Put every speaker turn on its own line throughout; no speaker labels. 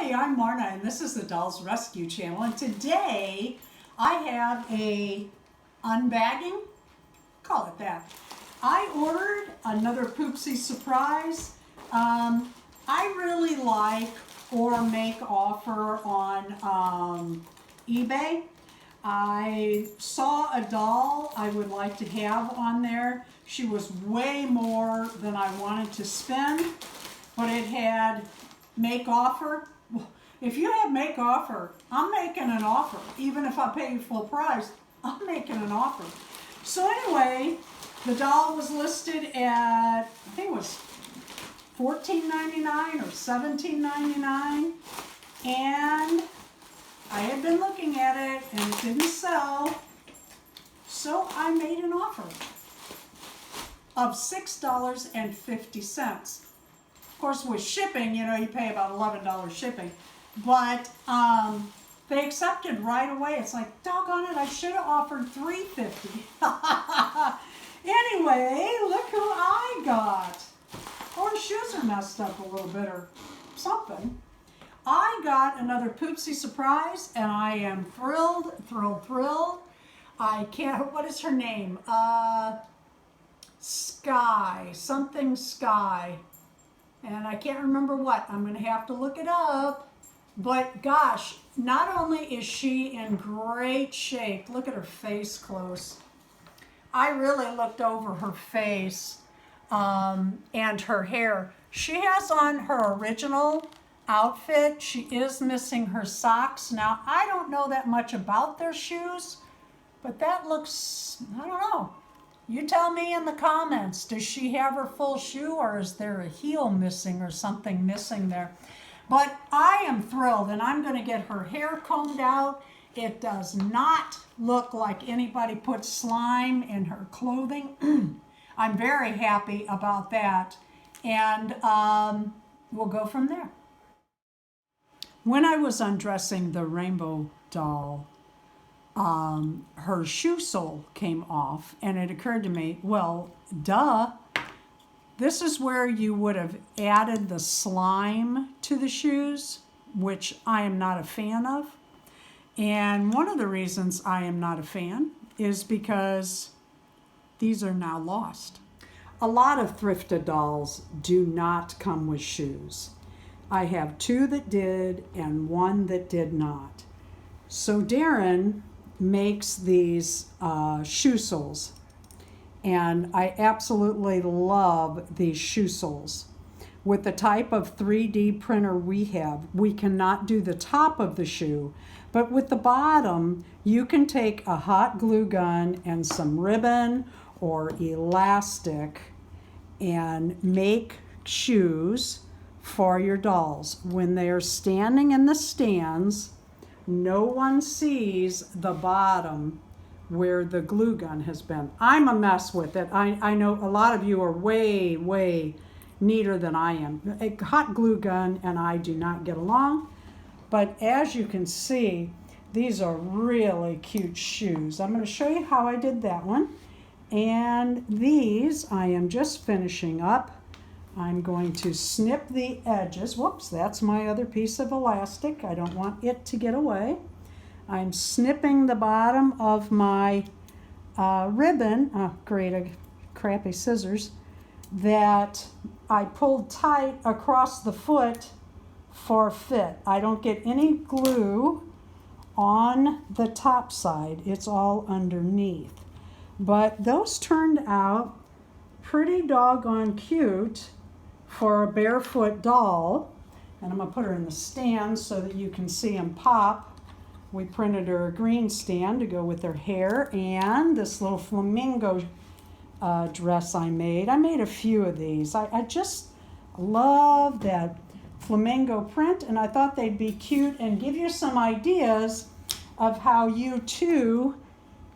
Hi, I'm Marna, and this is the Dolls Rescue Channel. And today I have a unbagging, call it that. I ordered another Poopsie Surprise. I really like or make offer on eBay. I saw a doll I would like to have on there. She was way more than I wanted to spend, but it had make offer. If you have make offer, I'm making an offer. Even if I pay you full price, I'm making an offer. So anyway, the doll was listed at, I think it was $14.99 or $17.99, and I had been looking at it and it didn't sell, so I made an offer of $6.50. Of course, with shipping, you know, you pay about $11 shipping, but they accepted right away. It's like, doggone it, I should have offered $3.50. Anyway, look who I got. Or her shoes are messed up a little bit or something. I got another Poopsie Surprise, and I am thrilled, thrilled. I can't, what is her name? Skye, something Skye. And I can't remember what. I'm going to have to look it up. But gosh, not only is she in great shape, look at her face close. I really looked over her face and her hair. She has on her original outfit. She is missing her socks. Now, I don't know that much about their shoes, but that looks, I don't know. You tell me in the comments, does she have her full shoe, or is there a heel missing or something missing there? But I am thrilled, and I'm going to get her hair combed out. It does not look like anybody put slime in her clothing. I'm very happy about that, and we'll go from there. When I was undressing the rainbow doll, her shoe sole came off, and it occurred to me, well, duh, this is where you would have added the slime to the shoes, which I am not a fan of. And one of the reasons I am not a fan is because these are now lost. A lot of thrifted dolls do not come with shoes. I have two that did and one that did not. So Darren makes these shoe soles, and I absolutely love these shoe soles. With the type of 3D printer we have, we cannot do the top of the shoe, but with the bottom, you can take a hot glue gun and some ribbon or elastic and make shoes for your dolls. When they are standing in the stands, no one sees the bottom where the glue gun has been. I'm a mess with it. I know a lot of you are way neater than I am. A hot glue gun and I do not get along, but as you can see, these are really cute shoes. I'm going to show you how I did that one. And these I am just finishing up. I'm going to snip the edges. Whoops, that's my other piece of elastic. I don't want it to get away. I'm snipping the bottom of my ribbon. Oh, great, I crappy scissors. That I pulled tight across the foot for fit. I don't get any glue on the top side. It's all underneath. But those turned out pretty doggone cute for a barefoot doll. And I'm going to put her in the stand so that you can see them pop. We printed her a green stand to go with her hair, and this little flamingo dress I made. I made a few of these. I just love that flamingo print, and I thought they'd be cute and give you some ideas of how you too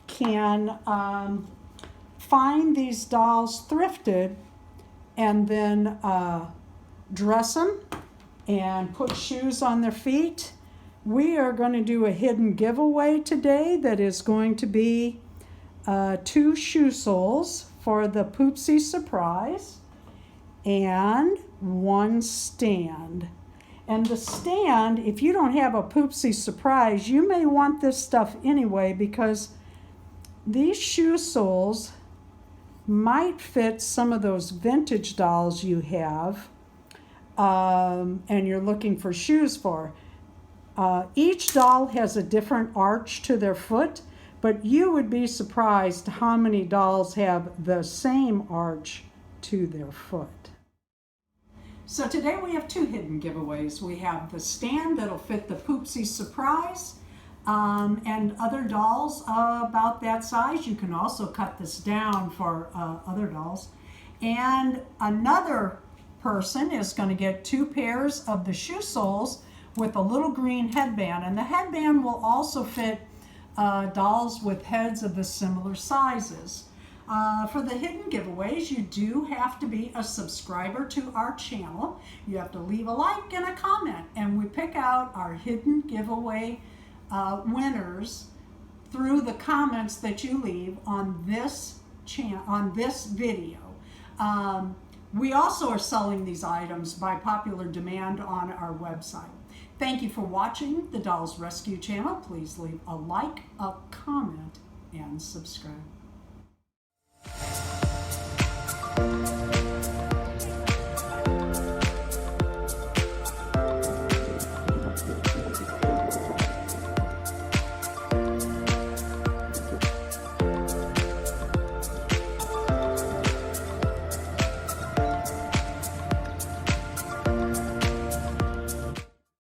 can find these dolls thrifted and then dress them and put shoes on their feet. We are going to do a hidden giveaway today that is going to be 2 shoe soles for the Poopsie Surprise and 1 stand. And the stand, if you don't have a Poopsie Surprise, you may want this stuff anyway, because these shoe soles might fit some of those vintage dolls you have, and you're looking for shoes for. Each doll has a different arch to their foot, but you would be surprised how many dolls have the same arch to their foot. So today we have two hidden giveaways. We have the stand that'll fit the Poopsie Surprise and other dolls about that size. You can also cut this down for other dolls. And another person is going to get 2 pairs of the shoe soles with a little green headband. And the headband will also fit dolls with heads of the similar sizes. For the hidden giveaways, you do have to be a subscriber to our channel. You have to leave a like and a comment, and we pick out our hidden giveaway winners through the comments that you leave on this video. We also are selling these items by popular demand on our website. Thank you for watching the Dolls Rescue channel. Please leave a like, a comment, and subscribe.